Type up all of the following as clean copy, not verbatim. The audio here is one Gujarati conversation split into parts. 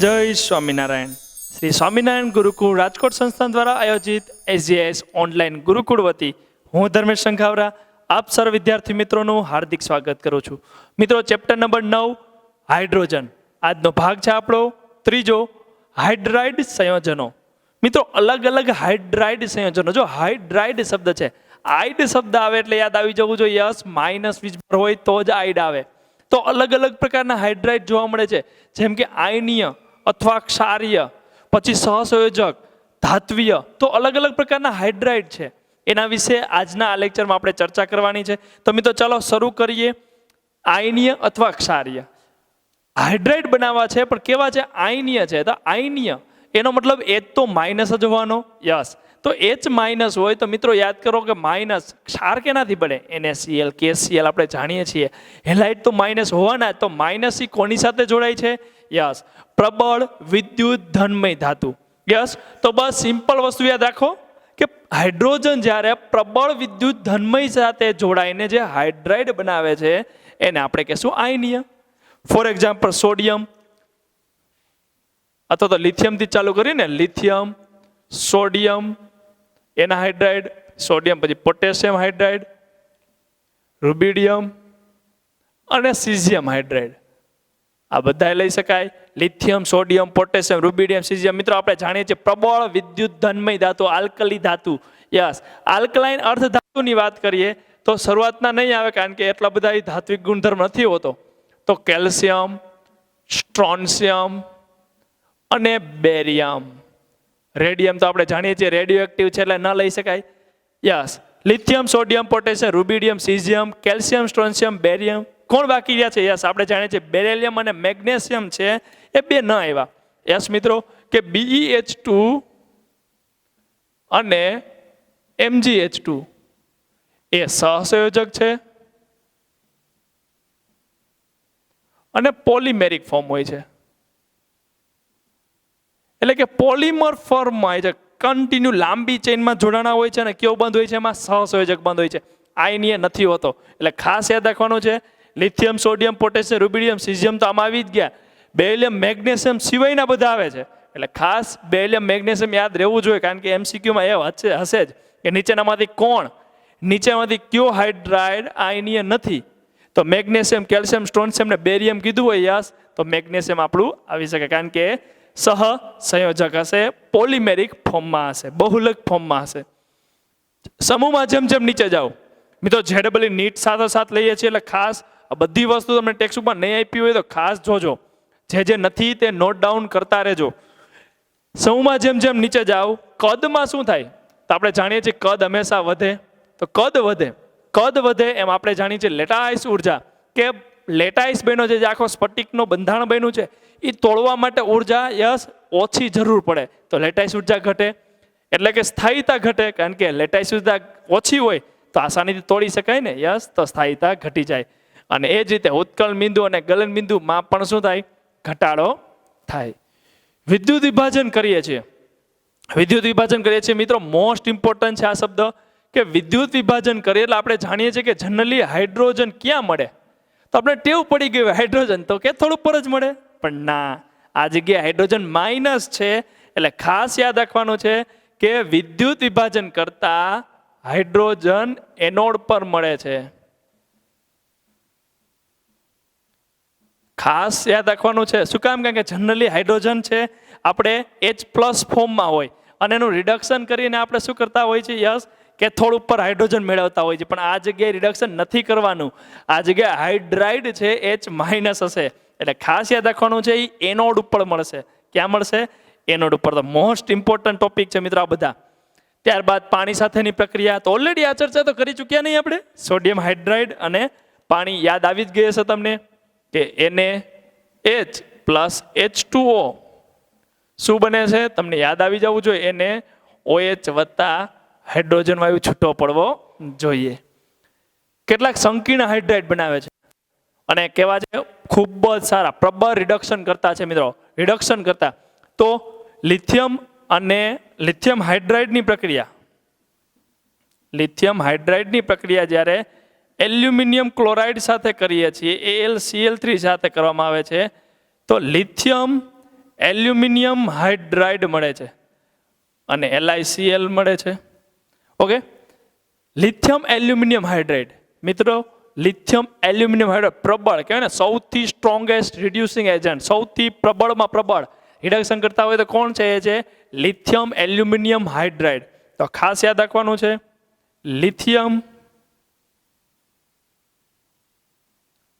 જય સ્વામિનારાયણ. શ્રી સ્વામિનારાયણ ગુરુકુળ રાજકોટ સંસ્થાન દ્વારા આયોજિત SJS ઓનલાઈન ગુરુકુળ વતી હું ધર્મેશ સંઘાવરા આપ સર્વ વિદ્યાર્થી મિત્રોનું હાર્દિક સ્વાગત કરું છું. મિત્રો, ચેપ્ટર નંબર 9 હાઇડ્રોજન આજનો ભાગ છે આપણો ત્રીજો, હાઇડ્રાઇડ સંયોજનો. મિત્રો, અલગ અલગ હાઇડ્રાઇડ સંયોજનો. જો હાઇડ્રાઇડ શબ્દ છે, આઇડ શબ્દ આવે એટલે યાદ આવી જવું જોઈએ યસ માઇનસ વીજભાર હોય તો જ આઇડ આવે. તો અલગ અલગ પ્રકારના હાઇડ્રાઇડ જોવા મળે છે, જેમ કે આયનીય અથવા ક્ષારીય, પછી સહસંયોજક, ધાત્વીય. તો અલગ અલગ પ્રકારના હાઇડ્રાઇડ છે, એના વિશે આજના આ લેક્ચરમાં આપણે ચર્ચા કરવાની છે. તો મિત્રો ચાલો શરૂ કરીએ. આયનીય અથવા ક્ષારીય હાઇડ્રાઇડ બનાવવા છે, પણ કેવા છે? આયનીય છે. તો આયનીય એનો મતલબ H તો માઇનસ જ હોવાનો. યસ, તો H માઇનસ હોય તો મિત્રો યાદ કરો કે માઇનસ ક્ષાર કેનાથી બને? NaCl, KCl આપણે જાણીએ છીએ. હેલાઇડ તો માઇનસ હોવાના, તો માઇનસ એ કોની સાથે જોડાય છે? યસ, પ્રબળ વિદ્યુત ધનમય ધાતુ. યસ, તો બસ સિમ્પલ વસ્તુ યાદ રાખો કે હાઇડ્રોજન જ્યારે પ્રબળ વિદ્યુત ધનમય સાથે જોડાઈને જે હાઇડ્રાઇડ બનાવે છે એને આપણે કહેશું આયનીય. ફોર એક્ઝામ્પલ સોડિયમ, અથવા તો લિથિયમથી ચાલુ કરીને લિથિયમ, સોડિયમ એના હાઇડ્રાઇડ, સોડિયમ પછી પોટેશિયમ હાઇડ્રાઇડ, રૂબિડિયમ અને સીઝિયમ હાઇડ્રાઇડ. આ બધા લઈ શકાય. Lithium, sodium, potassium, rubidium, caesium. મિત્રો આપણે જાણીએ છીએ પ્રબળ વિદ્યુત ધનમય ધાતુ, આલ્કલી ધાતુ. યસ, આલ્કલાઇન અર્ધ ધાતુની વાત કરીએ તો શરૂઆતના નહીં આવે, કારણ કે એટલા બધા ધાત્વિક ગુણધર્મ નથી હોતો. તો કેલ્શિયમ, સ્ટ્રોન્શિયમ અને બેરિયમ. રેડિયમ તો આપણે જાણીએ છીએ રેડિયો એક્ટિવ છે એટલે ન લઈ શકાય. Yes, lithium, sodium, potassium, rubidium, caesium, calcium, strontium, barium. કોણ બાકી રહ્યા છે? યસ, આપણે જાણીએ છીએ બેરિલિયમ અને મેગ્નેશિયમ છે, એ બે ન આવ્યા. યસ મિત્રો, કે BeH2 અને MgH2 એ સહસંયોજક છે અને પોલિમેરિક ફોર્મ હોય છે. એટલે કે પોલિમર ફોર્મમાં હોય છે, કન્ટિન્યુ લાંબી ચેઇનમાં જોડાણા હોય છે અને કેવો બંધ હોય છે? એમાં સહસંયોજક બંધ હોય છે, આયનીય નથી હોતો. એટલે ખાસ યાદ રાખવાનું છે. Lithium, sodium, potassium, rubidium, caesium તો આમાં આવી જ ગયા. બેરિલિયમ, મેગ્નેશિયમ સિવાયના બધા આવે છે. એટલે ખાસ બેરિલિયમ, મેગ્નેશિયમ યાદ રહેવું જોઈએ, કારણ કે MCQમાં એ હશે જ કે નીચેનામાંથી કયો હાઇડ્રાઇડ આયનીય નથી? તો મેગ્નેશિયમ, કેલ્શિયમ, સ્ટ્રોન્શિયમ ને બેરિયમ કીધું હોય યસ, તો મેગ્નેશિયમ આપણું આવી શકે, કારણ કે સહસંયોજક હશે, પોલિમેરિક ફોર્મમાં હશે, બહુલક ફોર્મમાં હશે. સમૂહમાં જેમ જેમ નીચે જાઓ મિત્રો, ZEE નીટ સાથોસાથ લઈએ છીએ, એટલે ખાસ આ બધી વસ્તુ તમને ટેક્સ્ટબુકમાં નહીં આપી હોય તો ખાસ જોજો. જે નથી તે નોટ ડાઉન કરતા રહેજો. સમૂહમાં જેમ જેમ નીચે જાઓ, કદમાં શું થાય? તો આપણે જાણીએ છીએ કદ હંમેશા વધે. તો કદ વધે એમ આપણે જાણીએ છીએ લેટાઇસ ઉર્જા, કે લેટાઇસ બન્યો છે, જે આખો સ્ફટિકનો બંધારણ બન્યું છે, એ તોડવા માટે ઉર્જા યસ ઓછી જરૂર પડે. તો લેટાઇસ ઉર્જા ઘટે, એટલે કે સ્થાયીતા ઘટે, કારણ કે લેટાઇસ ઉર્જા ઓછી હોય તો આસાનીથી તોડી શકાય ને. યસ, તો સ્થાયીતા ઘટી જાય. અને એ જ રીતે ઉત્કલ બિંદુ અને ગલન બિંદુમાં પણ શું થાય? ઘટાડો થાય. વિદ્યુત વિભાજન કરીએ છીએ મિત્રો, મોસ્ટ ઇમ્પોર્ટન્ટ છે આ શબ્દ, કે વિદ્યુત વિભાજન કરીએ એટલે આપણે જાણીએ છીએ કે જનરલી હાઇડ્રોજન ક્યાં મળે? તો આપણે ટેવ પડી ગઈ હાઇડ્રોજન તો કેથોડ ઉપર જ મળે, પણ ના, આ જગ્યાએ હાઇડ્રોજન માઇનસ છે. એટલે ખાસ યાદ રાખવાનું છે કે વિદ્યુત વિભાજન કરતા હાઇડ્રોજન એનોડ પર મળે છે. ખાસ યાદ રાખવાનું છે. શું કામ? કારણ કે જનરલી હાઇડ્રોજન છે આપણે H+ ફોર્મમાં હોય અને એનું રિડક્શન કરીને આપણે શું કરતા હોય છે? યસ, કેથોડ ઉપર હાઇડ્રોજન મેળવતા હોય છે. પણ આ જગ્યાએ રિડક્શન નથી કરવાનું. આ જગ્યાએ હાઇડ્રાઇડ છે H- હશે. એટલે ખાસ યાદ રાખવાનું છે, એ એનોડ ઉપર મળશે. ક્યાં મળશે? એનોડ ઉપર. તો મોસ્ટ ઇમ્પોર્ટન્ટ ટોપિક છે મિત્રો આ બધા. ત્યારબાદ પાણી સાથેની પ્રક્રિયા, તો ઓલરેડી આ ચર્ચા તો કરી ચૂક્યા નહીં આપણે. સોડિયમ હાઇડ્રાઇડ અને પાણી યાદ આવી જ ગઈ હશે તમને, કે NaH+H2O શું બને છે? તમને યાદ આવી જવું જોઈએ, NaOH વત્તા હાઇડ્રોજન વાયુ છૂટો પડવો જોઈએ. કેટલાક સંકીર્ણ હાઇડ્રાઇડ બનાવે છે અને કેવા છે? ખૂબ જ સારા, પ્રબળ રિડક્શન કરતા છે મિત્રો, રિડક્શન કરતા. તો લિથિયમ હાઇડ્રાઇડની પ્રક્રિયા જ્યારે એલ્યુમિનિયમ ક્લોરાઇડ સાથે કરીએ છીએ, AlCl3 સાથે કરવામાં આવે છે, તો લિથિયમ એલ્યુમિનિયમ હાઇડ્રાઇડ મળે છે અને LiCl મળે છે. ઓકે, લિથિયમ એલ્યુમિનિયમ હાઇડ્રાઇડ મિત્રો, લિથિયમ એલ્યુમિનિયમ હાઇડ્રાઇડ પ્રબળ કહેવાય ને, સૌથી સ્ટ્રોંગેસ્ટ રિડ્યુસિંગ એજન્ટ, સૌથી પ્રબળમાં પ્રબળ રિડક્શન કરતા હોય તો કોણ છે? એ છે લિથિયમ એલ્યુમિનિયમ હાઇડ્રાઇડ. તો ખાસ યાદ રાખવાનું છે લિથિયમ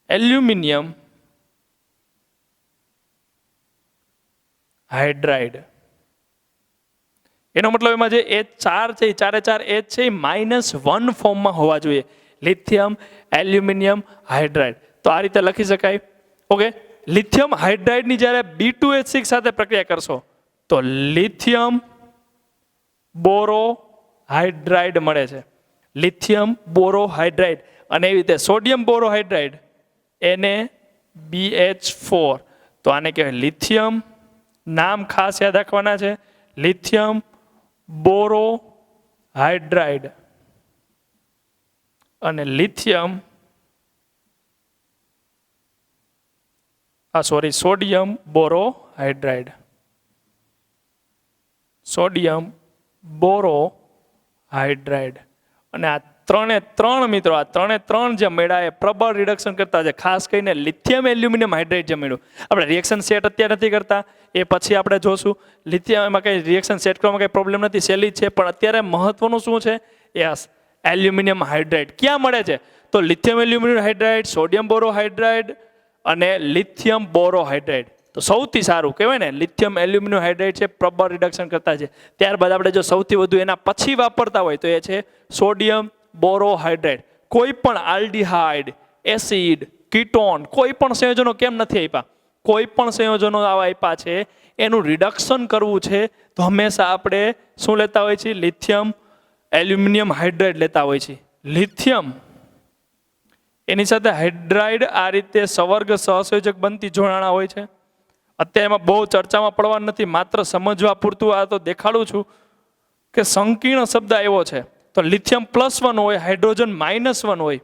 એલ્યુમિનિયમ હાઇડ્રાઇડ. એનો મતલબ એમાં જે H4 છે, એ ચારે ચાર H છે, એ -1 ફોર્મમાં હોવા જોઈએ. Lithium aluminium hydride. તો આ રીતે લખી શકાય. ઓકે, લિથિયમ હાઇડ્રાઇડની જ્યારે B2H6 સાથે પ્રક્રિયા કરશો તો લિથિયમ બોરો હાઇડ્રાઇડ મળે છે. લિથિયમ બોરો હાઇડ્રાઇડ. અને એવી રીતે સોડિયમ બોરો હાઇડ્રાઇડ NaBH4. તો આને કહેવાય લિથિયમ, નામ ખાસ યાદ રાખવાના છે, લિથિયમ બોરો હાઇડ્રાઇડ અને લિથિયમ સોડિયમ બોરો હાઇડ્રાઇડ. સોડિયમ બોરો હાઇડ્રાઇડ. અને આ ત્રણે મિત્રો, આ ત્રણ જે મળ્યા એ પ્રબળ રિડક્શન કરતા છે. ખાસ કરીને લિથિયમ એલ્યુમિનિયમ હાઇડ્રાઇડ જે મળ્યું, આપણે રિએક્શન સેટ અત્યારે નથી કરતા, એ પછી આપણે જોશું. લિથિયમ એમાં કંઈ રિએક્શન સેટ કરવામાં કંઈ પ્રોબ્લેમ નથી, સહેલી છે. પણ અત્યારે મહત્વનું શું છે? યસ, એલ્યુમિનિયમ હાઇડ્રાઇડ ક્યાં મળે છે? તો લિથિયમ એલ્યુમિનિયમ હાઇડ્રાઇડ, સોડિયમ બોરો હાઇડ્રાઇડ અને લિથિયમ બોરો હાઇડ્રાઇડ. તો સૌથી સારું કહેવાય ને લિથિયમ એલ્યુમિનિયમ હાઇડ્રાઇડ છે, પ્રબળ રિડક્શન કરતા છે. ત્યારબાદ આપણે જો સૌથી વધુ એના પછી વાપરતા હોય તો એ છે સોડિયમ બોરો હાઇડ્રાઇડ. કોઈ પણ આલ્ડીહાઇડ, એસિડ, કીટોન, કોઈ પણ સંયોજનો કેમ નથી આપ્યા? કોઈ પણ સંયોજનો આવા આપ્યા છે, એનું રિડક્શન કરવું છે તો હંમેશા આપણે શું લેતા હોય છે? લિથિયમ એલ્યુમિનિયમ હાઇડ્રાઇડ લેતા હોય છે. લિથિયમ એની સાથે હાઇડ્રાઇડ આ રીતે સવર્ગ સહસંયોજક બનતી જોડાણા હોય છે. અત્યારે એમાં બહુ ચર્ચામાં પડવાનું નથી, માત્ર સમજવા પૂરતું આ તો દેખાડું છું કે સંકીર્ણ શબ્દ એવો છે. તો લિથિયમ +1 હોય, હાઇડ્રોજન -1 હોય.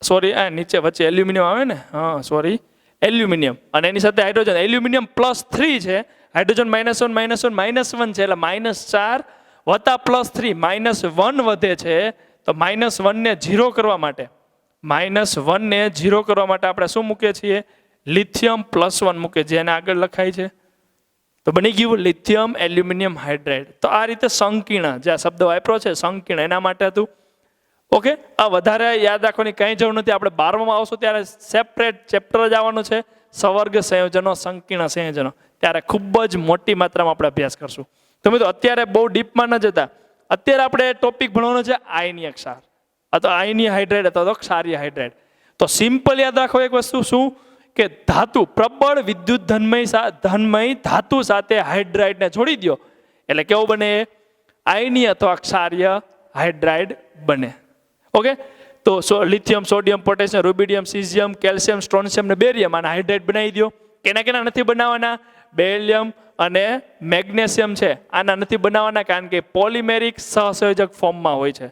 સોરી, આ નીચે વચ્ચે એલ્યુમિનિયમ આવે ને, હા સોરી, એલ્યુમિનિયમ અને એની સાથે હાઇડ્રોજન. એલ્યુમિનિયમ +3 છે, હાઇડ્રોજન -1 -1 છે, એટલે -4 વત્તા +3 -1 વધે છે. તો -1 ને 0 કરવા માટે, -1 ને 0 કરવા માટે આપણે શું મૂકીએ છીએ? લિથિયમ +1 મૂકે, જેને આગળ લખાય છે. તો બની ગયું લિથિયમ એલ્યુમિનિયમ હાઇડ્રાઇડ. તો આ રીતે સંકીર્ણ, જે આ શબ્દ વાપરો છે સંકીર્ણ, એના માટે હતું. ઓકે, આ વધારે યાદ રાખવાની કંઈ જરૂર નથી. આપણે 12માં આવશું ત્યારે સેપરેટ ચેપ્ટર જ આવવાનું છે, સવર્ગ સંયોજનો, સંકીર્ણ સંયોજનો. ત્યારે ખૂબ જ મોટી માત્રામાં આપણે અભ્યાસ કરશું. તો મિત્રો અત્યારે બહુ ડીપમાં ન જતા, અત્યારે આપણે ટોપિક ભણવાનો છે આયનીય ક્ષાર, અથવા આયનીય હાઇડ્રાઇડ અથવા તો ક્ષારીય હાઇડ્રાઇડ. તો સિમ્પલ યાદ રાખો એક વસ્તુ, શું કે ધાતુ, પ્રબળ વિદ્યુત ધનમય ધાતુ સાથે હાઇડ્રાઇડને જોડી દો એટલે કેવું બને? આયનીય અથવા ક્ષારીય હાઇડ્રાઇડ બને. ઓકે, તો lithium, sodium, potassium, rubidium, caesium, calcium, strontium ને બેરિયમ, આના હાઇડ્રાઇડ બનાવી દો. કેના નથી બનાવવાના? બેરિયમ અને મેગ્નેશિયમ છે, આના નથી બનાવવાના, કારણ કે પોલિમેરિક સહસંયોજક ફોર્મમાં હોય છે.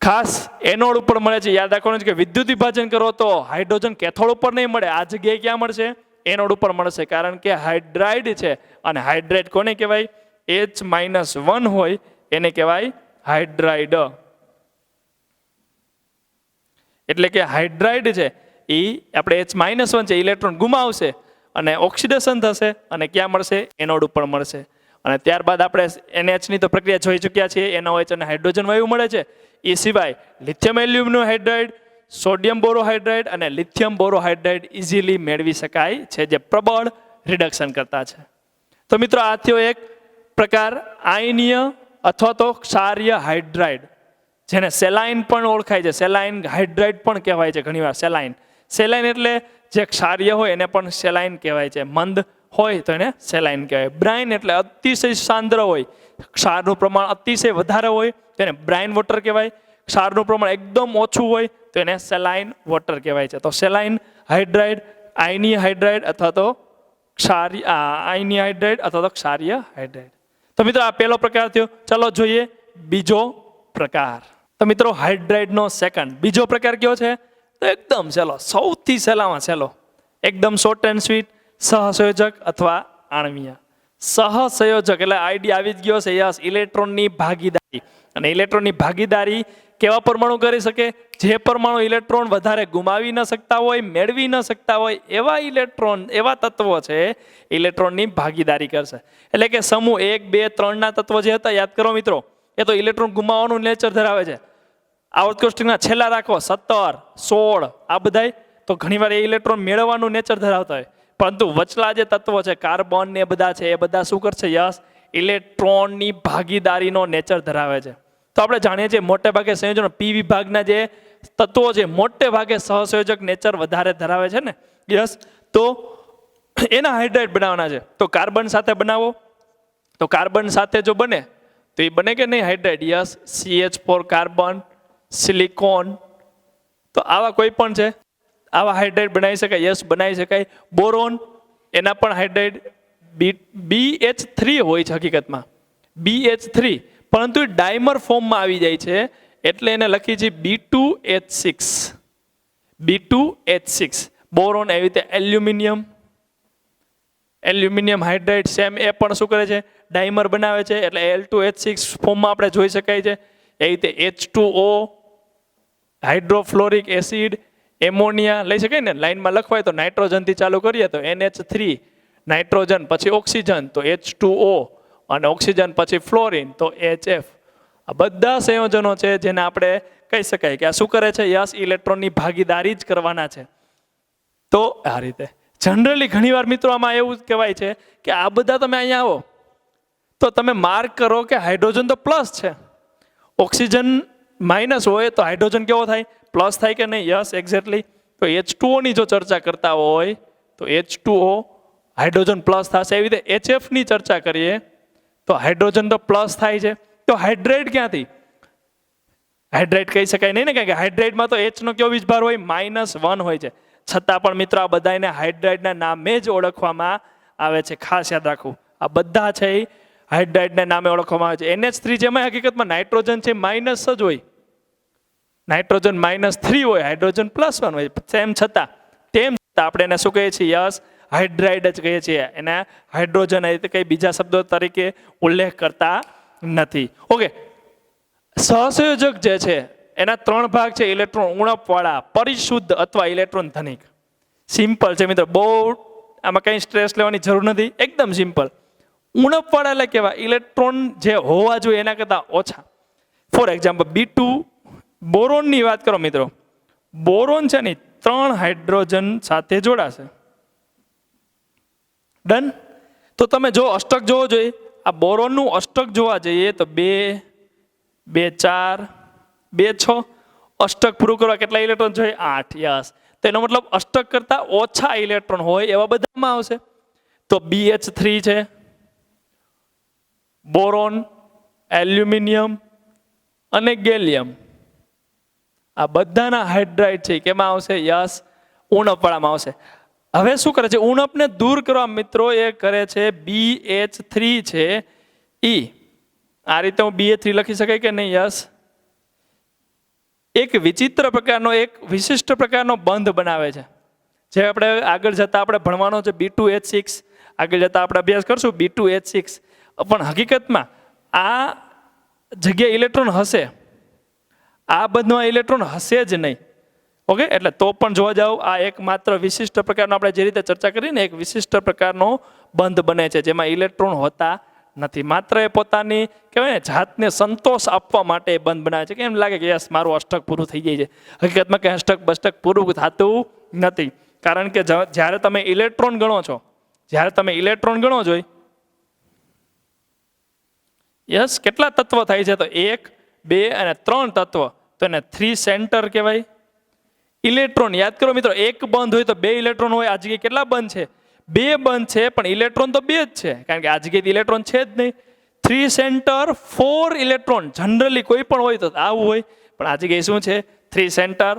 ખાસ એનોડ ઉપર મળે છે. યાદ રાખવાનું છે કે વિદ્યુત વિભાજન કરો તો હાઇડ્રોજન કેથોડ ઉપર નહીં મળે, આ જગ્યાએ ક્યાં મળશે? એનોડ ઉપર મળશે, કારણ કે હાઇડ્રાઇડ છે. અને હાઇડ્રાઇડ કોને કહેવાય? H-1 હોય એને કહેવાય હાઇડ્રાઇડ. એટલે કે હાઇડ્રાઇડ છે એ આપણે H-1 છે, ઇલેક્ટ્રોન ગુમાવશે અને ઓક્સિડેશન થશે અને ક્યાં મળશે? એનોડ ઉપર મળશે. અને ત્યારબાદ આપણે NH ની તો પ્રક્રિયા જોઈ ચૂક્યા છીએ, NOH અને હાઇડ્રોજન વાયુ મળે છે. એ સિવાય લિથિયમ એલ્યુમિનિયમ હાઇડ્રાઇડ, સોડિયમ બોરો હાઇડ્રાઇડ અને લિથિયમ બોરો હાઇડ્રાઇડ ઇઝીલી મેળવી શકાય છે, જે પ્રબળ રિડક્શન કરતા છે. તો મિત્રો આ થયો એક પ્રકાર આયનીય અથવા તો ક્ષારીય હાઇડ્રાઇડ, જેને સેલાઇન પણ ઓળખાય છે. સેલાઇન હાઇડ્રાઇડ પણ કહેવાય છે ઘણીવાર. સેલાઇન એટલે જે ક્ષારીય હોય એને પણ સેલાઇન કહેવાય છે. મંદ હોય તો એને સેલાઇન કહેવાય. બ્રાઇન એટલે અતિશય સાંદ્ર હોય, ક્ષારનું પ્રમાણ અતિશય વધારે હોય તો એને બ્રાઇન વોટર કહેવાય. ક્ષારનું પ્રમાણ એકદમ ઓછું હોય તો એને સેલાઇન વોટર કહેવાય છે. તો સેલાઇન હાઇડ્રાઇડ, આયનીય હાઇડ્રાઇડ અથવા તો આયનીય હાઇડ્રાઇડ અથવા તો ક્ષારીય હાઇડ્રાઇડ. તો મિત્રો આ પહેલો પ્રકાર થયો. ચાલો જોઈએ બીજો પ્રકાર. તો મિત્રો હાઇડ્રાઇડનો સેકન્ડ, બીજો પ્રકાર કયો છે? તો એકદમ સહેલો, સૌથી સહેલામાં સહેલો, એકદમ શોર્ટ એન્ડ સ્વીટ. સહસંયોજક અથવા આણ્વીય. સહસંયોજક એટલે આઈડિયા આવી જ ગયો છે. યસ, ઇલેક્ટ્રોનની ભાગીદારી. અને ઇલેક્ટ્રોનની ભાગીદારી કેવા પરમાણુ કરી શકે? જે પરમાણુ ઇલેક્ટ્રોન વધારે ગુમાવી ન શકતા હોય, મેળવી ન શકતા હોય, એવા ઇલેક્ટ્રોન, એવા તત્વો છે ઇલેક્ટ્રોનની ભાગીદારી કરશે. એટલે કે સમૂહ 1, 2, 3 ના તત્વો જે હતા, યાદ કરો મિત્રો, એ તો ઇલેક્ટ્રોન ગુમાવવાનું નેચર ધરાવે છે. આવર્ત કોષ્ટકના છેલ્લા રાખો 17, 16, આ બધાય તો ઘણીવાર એ ઇલેક્ટ્રોન મેળવવાનું નેચર ધરાવતા હોય. પરંતુ વચલા જે તત્વો છે, કાર્બન ને એ બધા છે, એ બધા શું કરશે? યસ, ઇલેક્ટ્રોનની ભાગીદારીનો નેચર ધરાવે છે. તો આપણે જાણીએ છીએ મોટે ભાગે સંયોજનો પી વિભાગના જે તત્વો છે મોટે ભાગે સહસંયોજક નેચર વધારે ધરાવે છે ને. યસ, તો એના હાઇડ્રાઇડ બનાવવાના છે. તો કાર્બન સાથે બનાવો, તો કાર્બન સાથે જો બને તો એ બને કે નહીં hydride? Yes, CH4 carbon, silicon, તો આવા કોઈ પણ છે, આવા હાઇડ્રાઇડ બનાવી શકાય. યસ, બનાવી શકાય. બોરોન, એના પણ હાઇડ્રાઇડ BH3 હોય છે હકીકતમાં, BH3, પરંતુ એ ડાયમર ફોર્મમાં આવી જાય છે એટલે એને લખી છે B2H6. B2H6 boron. એવી રીતે એલ્યુમિનિયમ, એલ્યુમિનિયમ હાઇડ્રાઇડ સેમ, એ પણ શું કરે છે? ડાયમર બનાવે છે એટલે L2H6 ફોર્મમાં આપણે જોઈ શકાય છે. એ રીતે H2O, હાઇડ્રોફ્લોરિક એસિડ, એમોનિયા લઈ શકાય ને. લાઈનમાં લખવાય તો નાઇટ્રોજનથી ચાલુ કરીએ તો NH3, નાઇટ્રોજન પછી ઓક્સિજન તો H2O, અને ઓક્સિજન પછી ફ્લોરિન તો HF. આ બધા સંયોજનો છે જેને આપણે કહી શકાય કે આ શું કરે છે? યસ, ઇલેક્ટ્રોનની ભાગીદારી જ કરવાના છે. તો આ રીતે જનરલી ઘણીવાર મિત્રો આમાં એવું કહેવાય છે કે આ બધા તમે અહીંયા આવો તો તમે માર્ક કરો કે હાઇડ્રોજન તો પ્લસ છે, ઓક્સિજન માઇનસ હોય તો હાઇડ્રોજન કેવો થાય? પ્લસ થાય કે નહીં? Yes, exactly. તો H2O ની જો ચર્ચા કરતા હોય તો H2O હાઇડ્રોજન પ્લસ થશે. એવી રીતે HF ની ચર્ચા કરીએ તો હાઇડ્રોજન તો પ્લસ થાય છે. તો હાઇડ્રેટ ક્યાંથી? હાઇડ્રેટ કહી શકાય નહીં ને, કારણ કે હાઇડ્રેટમાં તો H નો કયો વીજભાર હોય? -1 હોય છે. છતાં પણ મિત્રો આ બધાને હાઇડ્રાઇડના નામે જ ઓળખવામાં આવે છે. ખાસ યાદ રાખવું, આ બધા છે એ હાઇડ્રાઇડના નામે ઓળખવામાં આવે છે. NH3 જેમાં હકીકતમાં નાઇટ્રોજન છે માઇનસ જ હોય, નાઇટ્રોજન -3 હોય, હાઇડ્રોજન +1 હોય. તેમ છતાં આપણે એને શું કહીએ છીએ? યસ, હાઇડ્રાઇડ જ કહીએ છીએ. એને હાઇડ્રોજન એ રીતે કંઈ બીજા શબ્દો તરીકે ઉલ્લેખ કરતા નથી. ઓકે, સહસંયોજક જે છે એના 3 ભાગ છે: ઇલેક્ટ્રોન ઉણપવાળા, પરિશુદ્ધ અથવા ઇલેક્ટ્રોન ધનિક. સિમ્પલ છે મિત્રો, બહુ આમાં કંઈ સ્ટ્રેસ લેવાની જરૂર નથી, એકદમ સિમ્પલ. ઉણપવાળા એટલે કેવા? ઇલેક્ટ્રોન જે હોવા જોઈએ એના કરતાં ઓછા. ફોર એક્ઝામ્પલ B2 બોરોનની વાત કરો મિત્રો, બોરોન છે ને 3 હાઇડ્રોજન સાથે જોડાશે. ડન. તો તમે જો અષ્ટક જોવો જોઈએ, આ બોરોનનું અષ્ટક જોવા જઈએ તો 2, 2, 4, 2, 6. અષ્ટક પૂરું કરવા કેટલા ઇલેક્ટ્રોન જોઈએ? 8. યસ, તો એનો મતલબ અષ્ટક કરતા ઓછા ઇલેક્ટ્રોન હોય એવા બધામાં આવશે. તો BH3 છે, બોરોન, એલ્યુમિનિયમ અને ગેલિયમ, આ બધાના હાઇડ્રાઇડ છે કેમાં આવશે? યસ, ઉણપવાળામાં આવશે. હવે શું કરે છે? ઉણપને દૂર કરવા મિત્રો એ કરે છે BH3 છે ઈ. આ રીતે હું BH3 લખી શકાય કે નહીં? યસ, એક વિચિત્ર પ્રકારનો, એક વિશિષ્ટ પ્રકારનો બંધ બનાવે છે જે આપણે આગળ જતા આપણે ભણવાનો છે. B2H6 આગળ જતા આપણે અભ્યાસ કરશું B2H6. પણ હકીકતમાં આ જગ્યાએ ઇલેક્ટ્રોન હશે, આ બધા ઇલેક્ટ્રોન હશે જ નહીં. ઓકે, એટલે તો પણ જોવા જાવ આ એક માત્ર વિશિષ્ટ પ્રકારનો, આપણે જે રીતે ચર્ચા કરી ને, એક વિશિષ્ટ પ્રકારનો બંધ બને છે જેમાં ઇલેક્ટ્રોન હોતા નથી. માત્ર એ પોતાની કહેવાય ને જાતને સંતોષ આપવા માટે બંધ બનાવે છે કે એમ લાગે કે યસ મારું અષ્ટક પૂરું થઈ જાય છે. હકીકતમાં કે અષ્ટક બષ્ટક પૂરું થતું નથી. કારણ કે જ્યારે તમે ઇલેક્ટ્રોન ગણો છો, યસ, કેટલા તત્વ થાય છે? તો 1, 2 અને 3 તત્વ, તો એને 3 સેન્ટર કહેવાય. ઇલેક્ટ્રોન યાદ કરો મિત્રો, એક બંધ હોય તો 2 ઇલેક્ટ્રોન હોય. આ જગ્યાએ કેટલા બંધ છે? 2 બંધ છે, પણ ઇલેક્ટ્રોન તો 2 જ છે, કારણ કે આ જગ્યાએ ઇલેક્ટ્રોન છે જ નહીં. 3 સેન્ટર 4 ઇલેક્ટ્રોન, જનરલી કોઈ પણ હોય તો આવું હોય, પણ આ જગ્યાએ શું છે? 3 સેન્ટર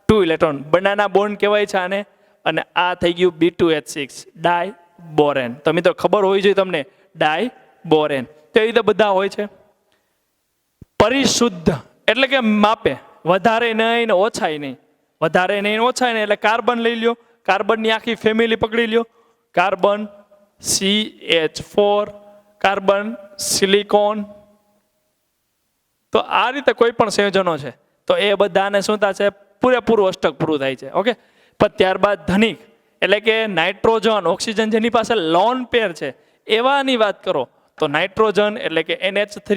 2 ઇલેક્ટ્રોન. બનાના બોન્ડ કહેવાય છે આને. અને આ થઈ ગયું B2H6, ડાયબોરેન. તો મિત્રો ખબર હોવી જોઈએ તમને, ડાયબોરેન. તે રીતે બધા હોય છે. પરિશુદ્ધ એટલે કે માપે, વધારે નહીં ને ઓછાય નહીં, વધારે નહીં ઓછાય નહીં. એટલે કાર્બન લઈ લ્યો, કાર્બનની આખી ફેમિલી પકડી લ્યો, કાર્બન CH4, કાર્બન સિલિકોન. તો આ રીતે કોઈ પણ સંયોજનો છે તો એ બધાને શું થશે, પૂરેપૂરું અષ્ટક પૂરું થાય છે. ઓકે, પણ ત્યારબાદ ધનિક એટલે કે નાઇટ્રોજન, ઓક્સિજન જેની પાસે લોન પેર છે એવાની વાત કરો તો નાઇટ્રોજન એટલે કે NH3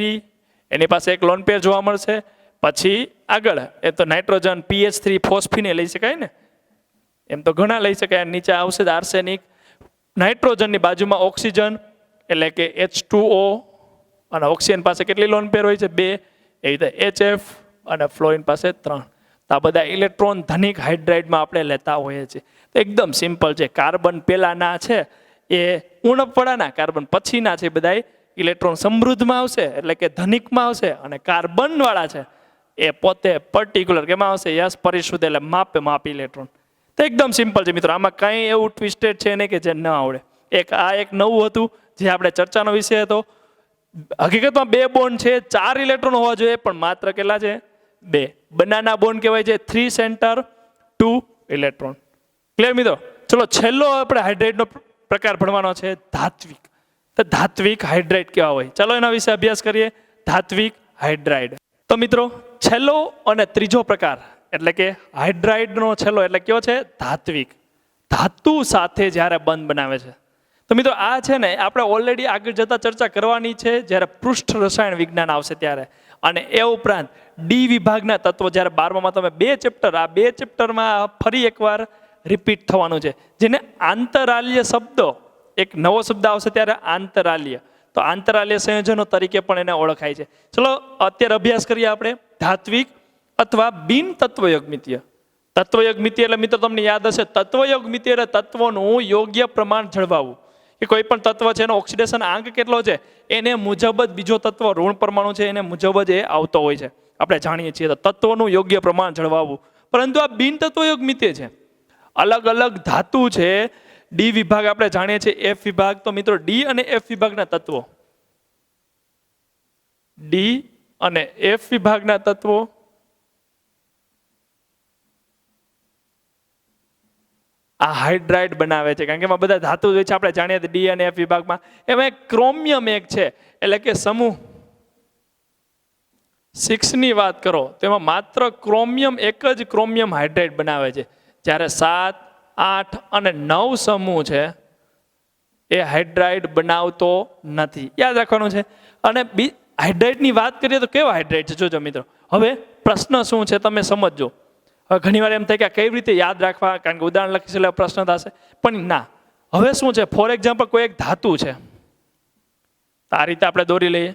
એની પાસે એક લોન પેર જોવા મળશે. પછી આગળ એ તો નાઇટ્રોજન PH3 ફોસ્ફીને લઈ શકાય ને, એમ તો ઘણા લઈ શકાય. નીચે આવશે આર્સેનિક. નાઇટ્રોજનની બાજુમાં ઓક્સિજન એટલે કે H2O, અને ઓક્સિજન પાસે કેટલી લોન પેર હોય છે? 2. એવી રીતે HF અને ફ્લોરિન પાસે 3. તો આ બધા ઇલેક્ટ્રોન ધનિક હાઇડ્રાઇડમાં આપણે લેતા હોઈએ છીએ. તો એકદમ સિમ્પલ છે. કાર્બન પહેલાના છે એ ઉણપવાળાના, કાર્બન પછીના છે બધા ઇલેક્ટ્રોન સમૃદ્ધમાં આવશે એટલે કે ધનિકમાં આવશે, અને કાર્બન વાળા છે એ પોતે પર્ટિક્યુલર કેમાં આવશે? યસ, પરિશુદ્ધ એટલે માપ ઇલેક્ટ્રોન. તો એકદમ સિમ્પલ છે મિત્રો, આમાં કંઈ એવું ટ્વિસ્ટેડ છે નહીં કે જે ન આવડે. એક નવું હતું જે આપણે ચર્ચાનો વિષય હતો. હકીકતમાં 2 બોન્ડ છે, 4 ઇલેક્ટ્રોન હોવા જોઈએ, પણ માત્ર કેટલા છે? 2. બનાના બોન્ડ કહેવાય છે 3 સેન્ટર 2 ઇલેક્ટ્રોન. ક્લિયર મિત્રો? ચલો છેલ્લો આપણે હાઇડ્રાઇડનો પ્રકાર ભણવાનો છે ધાત્વિક. તો ધાત્વિક હાઇડ્રાઇડ કેવા હોય, ચલો એના વિશે અભ્યાસ કરીએ. ધાત્વિક હાઇડ્રાઇડ. તો મિત્રો છેલ્લો અને ત્રીજો પ્રકાર એટલે કે હાઇડ્રાઇડનો છેલ્લો એટલે કયો છે? ધાત્વિક. ધાતુ સાથે જ્યારે બંધ બનાવે છે. તો મિત્રો આ છે ને આપણે ઓલરેડી આગળ જતા ચર્ચા કરવાની છે જ્યારે પૃષ્ઠ રસાયણ વિજ્ઞાન આવશે ત્યારે. અને એ ઉપરાંત ડી વિભાગના તત્વો જ્યારે 12માં તમે 2 ચેપ્ટર, આ 2 ચેપ્ટરમાં ફરી એકવાર રિપીટ થવાનું છે, જેને આંતરાલ્ય શબ્દો, એક નવો શબ્દ આવશે ત્યારે આંતરાલ્ય. તો આંતરાલ્ય સંયોજનો તરીકે પણ એને ઓળખાય છે. ચલો અત્યારે અભ્યાસ કરીએ આપણે ધાત્વિક અથવા બિન તત્વયોગમિતીય. તત્વયોગમિતીય એટલે મિત્રો તમને યાદ હશે, તત્વયોગમિતીય એટલે તત્વોનું યોગ્ય પ્રમાણ જળવાવું. કે કોઈ પણ તત્વ છે એનો ઓક્સિડેશન આંક કેટલો છે એને મુજબ જ બીજો તત્વ ઋણ પરમાણુ છે એને મુજબ જ એ આવતો હોય છે, આપણે જાણીએ છીએ. તો તત્વોનું યોગ્ય પ્રમાણ જળવાવું. પરંતુ આ બિન તત્વયોગમિતીય છે, અલગ અલગ ધાતુ છે. ડી વિભાગ આપણે જાણીએ છીએ, એફ વિભાગ. તો મિત્રો ડી અને એફ વિભાગના તત્વો, ડી અને એફ વિભાગના તત્વો આ હાઇડ્રાઇડ બનાવે છે, કારણ કે એમાં બધા ધાતુ હોય છે, આપણે જાણીએ ડી અને એફ વિભાગમાં. એમાં એક ક્રોમિયમ એક છે, એટલે કે સમૂહ 6 ની વાત કરો તો એમાં માત્ર ક્રોમિયમ, એક જ ક્રોમિયમ હાઇડ્રાઇડ બનાવે છે. જ્યારે 7, 8 અને 9 સમૂહ છે એ હાઇડ્રાઇડ બનાવતો નથી. યાદ રાખવાનું છે. અને હાઇડ્રાઇડની વાત કરીએ તો કેવા હાઇડ્રાઇડ છે જોજો મિત્રો. હવે પ્રશ્ન શું છે તમે સમજજો. હવે ઘણી વાર એમ થાય કે કઈ રીતે યાદ રાખવા, કારણ કે ઉદાહરણ લખીશ એટલે પ્રશ્ન થશે, પણ ના. હવે શું છે, ફોર એક્ઝામ્પલ કોઈ એક ધાતુ છે, આ રીતે આપણે દોરી લઈએ.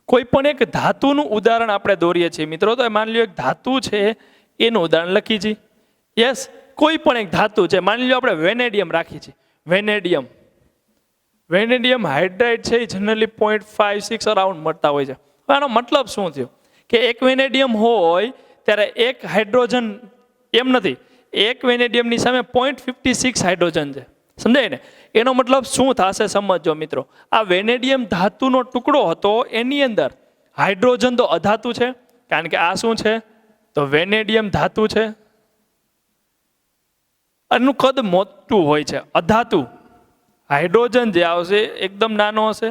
કોઈ પણ એક ધાતુનું ઉદાહરણ આપણે દોરીએ છીએ મિત્રો. તો માની લો એક ધાતુ છે એનું ઉદાહરણ લખી છીએ. યસ, કોઈ પણ એક ધાતુ છે, માની લો આપણે વેનેડિયમ રાખી છીએ. વેનેડિયમ હાઇડ્રાઇડ છે એ જનરલી 0.56 અરાઉન્ડ મળતા હોય છે. આનો મતલબ શું થયો કે એક વેનેડિયમ હોય ત્યારે એક હાઇડ્રોજન, એમ નથી, એક વેનેડિયમની સામે 0.56 હાઇડ્રોજન છે, સમજાય ને? એનો મતલબ શું થશે સમજો મિત્રો. આ વેનેડિયમ ધાતુનો ટુકડો હતો એની અંદર હાઇડ્રોજન તો અધાતુ છે, કારણ કે આ શું છે તો વેનેડિયમ ધાતુ છે, એનું કદ મોટું હોય છે. અધાતુ હાઇડ્રોજન જે આવશે એકદમ નાનો હશે,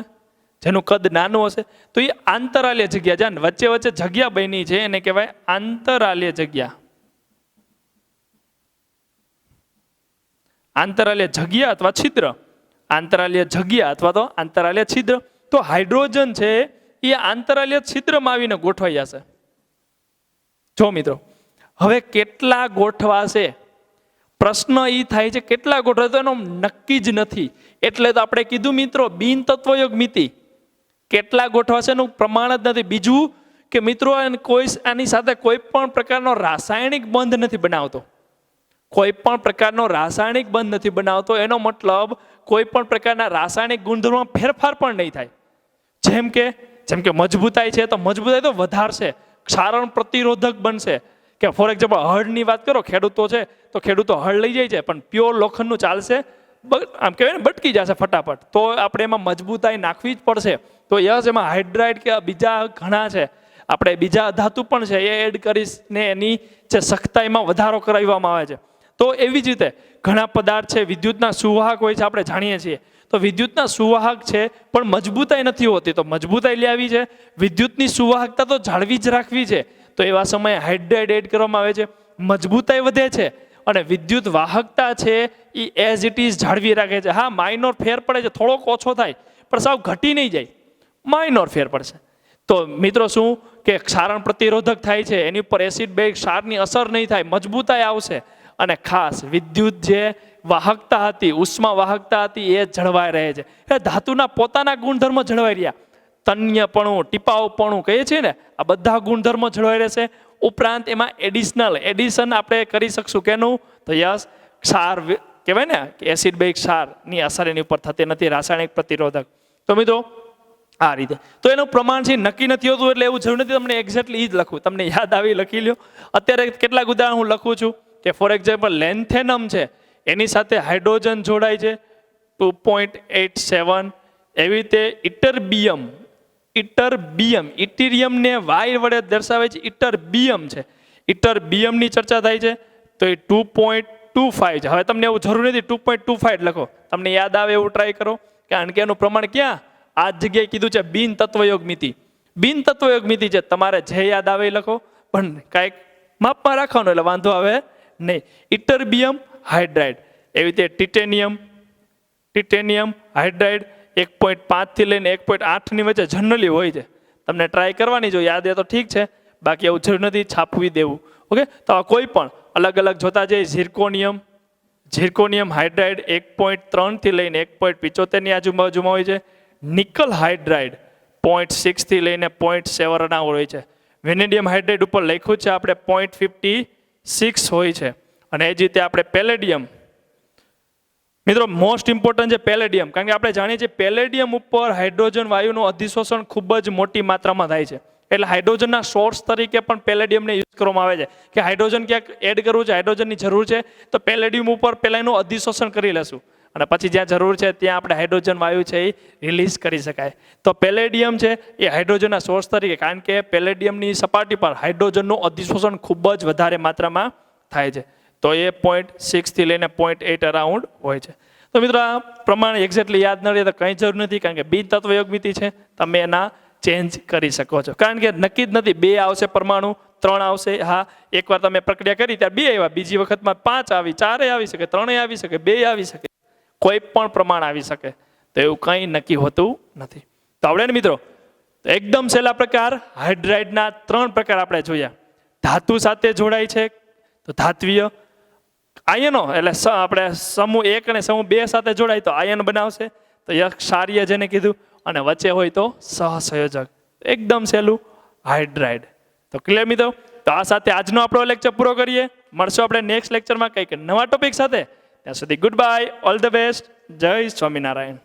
જેનું કદ નાનું હશે. તો એ આંતરાલ્ય જગ્યા, જ્યાં વચ્ચે વચ્ચે જગ્યા બની છે એને કહેવાય આંતરાલ્ય જગ્યા. આંતરાલ્ય જગ્યા અથવા છિદ્ર, આંતરાલ્ય જગ્યા અથવા તો આંતરાલ્ય છિદ્ર. તો હાઇડ્રોજન છે એ આંતરાલ્ય છિદ્રમાં આવીને ગોઠવાઈ જશે. જો મિત્રો હવે કેટલા ગોઠવાશે, પ્રશ્ન એ થાય છે કેટલા ગોઠવાય, તો એનો નક્કી જ નથી. એટલે તો આપણે કીધું મિત્રો બિન તત્વયોગમિતિ, કેટલા ગોઠવાશે એનું પ્રમાણ જ નથી. બીજું કે મિત્રો કોઈ આની સાથે કોઈ પણ પ્રકારનો રાસાયણિક બંધ નથી બનાવતો, કોઈ પણ પ્રકારનો રાસાયણિક બંધ નથી બનાવતો. એનો મતલબ કોઈ પણ પ્રકારના રાસાયણિક ગુણધર્મમાં ફેરફાર પણ નહીં થાય. જેમ કે મજબૂતાઈ છે તો મજબૂતાઈ તો વધારશે, ક્ષારણ પ્રતિરોધક બનશે. કે ફોર એક્ઝામ્પલ હળની વાત કરો, ખેડૂતો છે તો ખેડૂતો હળ લઈ જાય છે, પણ પ્યોર લોખંડનું ચાલશે, આમ કહેવાય ને બટકી જશે ફટાફટ. તો આપણે એમાં મજબૂતાઈ નાખવી જ પડશે. તો યસ, એમાં હાઇડ્રાઇડ કે બીજા ઘણા છે, આપણે બીજા ધાતુ પણ છે એ એડ કરીને એની જે સખ્તાઈમાં વધારો કરાવવામાં આવે છે. તો એવી જ રીતે ઘણા પદાર્થ છે વિદ્યુતના સુવાહક હોય છે, આપણે જાણીએ છીએ. તો વિદ્યુતના સુવાહક છે પણ મજબૂતાઈ નથી હોતી, તો મજબૂતાઈ લાવી છે, વિદ્યુતની સુવાહકતા તો જાળવી જ રાખવી છે. તો એવા સમયે હાઇડ્રાઇડ એડ કરવામાં આવે છે, મજબૂતાઈ વધે છે અને વિદ્યુત વાહકતા છે એ એઝ ઇટ ઇઝ જાળવી રાખે છે. હા, માઇનોર ફેર પડે છે, થોડોક ઓછો થાય પણ સાવ ઘટી નહીં જાય, માઇનોર ફેર પડશે. તો મિત્રો શું કે ક્ષારણ પ્રતિરોધક થાય છે, એની ઉપર એસિડ બેઝ ક્ષારની અસર નહીં થાય, મજબૂતાઈ આવશે. અને ખાસ વિદ્યુત જે વાહકતા હતી, ઉષ્મા વાહકતા હતી એ જળવાઈ રહે છે. એટલે ધાતુના પોતાના ગુણધર્મો જળવાઈ રહ્યા, તન્યપણું, ટીપાઉપણું કહીએ છીએ ને, આ બધા ગુણધર્મો જળવાઈ રહેશે. ઉપરાંત એમાં એડિશન આપણે કરી શકશું કેનું? તો યસ, ક્ષાર કહેવાય ને કે એસિડ બેઝ ક્ષારની અસર એની ઉપર થતી નથી, રાસાયણિક પ્રતિરોધક. તો મિત્રો આ રીતે તો એનું પ્રમાણ છે નક્કી નથી હોતું, એટલે એવું જરૂર નથી તમને એક્ઝેક્ટલી એ જ લખવું, તમને યાદ આવી લખી લ્યો. અત્યારે કેટલાક ઉદાહરણ હું લખું છું કે ફોર એક્ઝામ્પલ લેન્થેનમ છે એની સાથે હાઇડ્રોજન જોડાય છે 2.87. એવી રીતે ઇટરિયમને વાય વડે દર્શાવે છે, ઇટરબિયમ છે, ઇટરબિયમની ચર્ચા થાય છે તો એ 2.25 છે. હવે તમને એવું જરૂર નથી 2.25 લખો, તમને યાદ આવે એવું ટ્રાય કરો, કારણ કે એનું પ્રમાણ ક્યાં આ જગ્યાએ કીધું છે બિન તત્વયોગ મિતિ. બિન તત્વયોગ મિતિ છે, તમારે જે યાદ આવે એ લખો પણ કાંઈક માપમાં રાખવાનું એટલે વાંધો આવે નહીં. ઇટરબિયમ હાઇડ્રાઇડ, એવી રીતે ટિટેનિયમ હાઇડ્રાઇડ 1.5 થી લઈને 1.8 ની વચ્ચે જનરલી હોય છે. તમને ટ્રાય કરવાની જો યાદ એ તો ઠીક છે, બાકી એવું જરૂર નથી છાપવી દેવું. ઓકે, તો કોઈ પણ અલગ અલગ જોતા જઈએ. ઝિર્કોનિયમ હાઇડ્રાઇડ 1.3 થી લઈને 1.75 ની આજુબાજુમાં હોય છે. નિકલ હાઇડ્રાઇડ 0.6 થી લઈને 0.7 ના હોય છે. વેનેડિયમ હાઇડ્રાઇડ ઉપર લખ્યું છે આપણે 0.56 હોય છે. અને એ જ રીતે આપણે પેલેડિયમ, મિત્રો મોસ્ટ ઇમ્પોર્ટન્ટ છે પેલેડિયમ, કારણ કે આપણે જાણીએ છીએ પેલેડિયમ ઉપર હાઇડ્રોજન વાયુનું અધિશોષણ ખૂબ જ મોટી માત્રામાં થાય છે. એટલે હાઇડ્રોજનના સોર્સ તરીકે પણ પેલેડિયમને યુઝ કરવામાં આવે છે કે હાઇડ્રોજન ક્યાંક એડ કરવું છે, હાઇડ્રોજનની જરૂર છે તો પેલેડિયમ ઉપર પહેલાં એનું અધિશોષણ કરી લેશું અને પછી જ્યાં જરૂર છે ત્યાં આપણે હાઇડ્રોજન વાયુ છે એ રિલીઝ કરી શકાય. તો પેલેડિયમ છે એ હાઇડ્રોજનના સોર્સ તરીકે, કારણ કે પેલેડિયમની સપાટી પર હાઇડ્રોજનનું અધિશોષણ ખૂબ જ વધારે માત્રામાં થાય છે. તો એ 0.6 થી લઈને 0.8 અરાઉન્ડ હોય છે. તો મિત્રો આ પ્રમાણ એક્ઝેક્ટલી યાદ ન રહે તો કંઈ જરૂર નથી, કારણ કે બિન તત્વયોગ મિતિ છે, તમે એના ચેન્જ કરી શકો છો. કારણ કે નક્કી જ નથી 2 આવશે પરમાણુ, 3 આવશે. હા, એકવાર તમે પ્રક્રિયા કરી ત્યારે 2 આવ્યા, બીજી વખતમાં 5 આવી, 4 આવી શકે, 3 આવી શકે, 2 આવી શકે, કોઈ પણ પ્રમાણ આવી શકે. તો એવું કંઈ નક્કી હોતું નથી. તો આવડે ને મિત્રો? એકદમ સહેલા પ્રકાર હાઇડ્રાઇડના 3 પ્રકાર આપણે જોયા. ધાતુ સાથે જોડાય છે તો ધાત્વીય, આયનો એટલે આપણે સમૂહ 1 અને સમૂહ 2 સાથે જોડાય તો આયન બનાવશે, તો ક્ષારીય જેને કીધું, અને વચ્ચે હોય તો સહસંયોજક. એકદમ સહેલું હાઇડ્રાઇડ. તો ક્લિયર મિત્રો? તો આ સાથે આજનો આપણો લેક્ચર પૂરો કરીએ. મળશું આપણે નેક્સ્ટ લેક્ચરમાં કંઈક નવા ટોપિક સાથે. ત્યાં સુધી good bye, all the best, જય સ્વામિનારાયણ.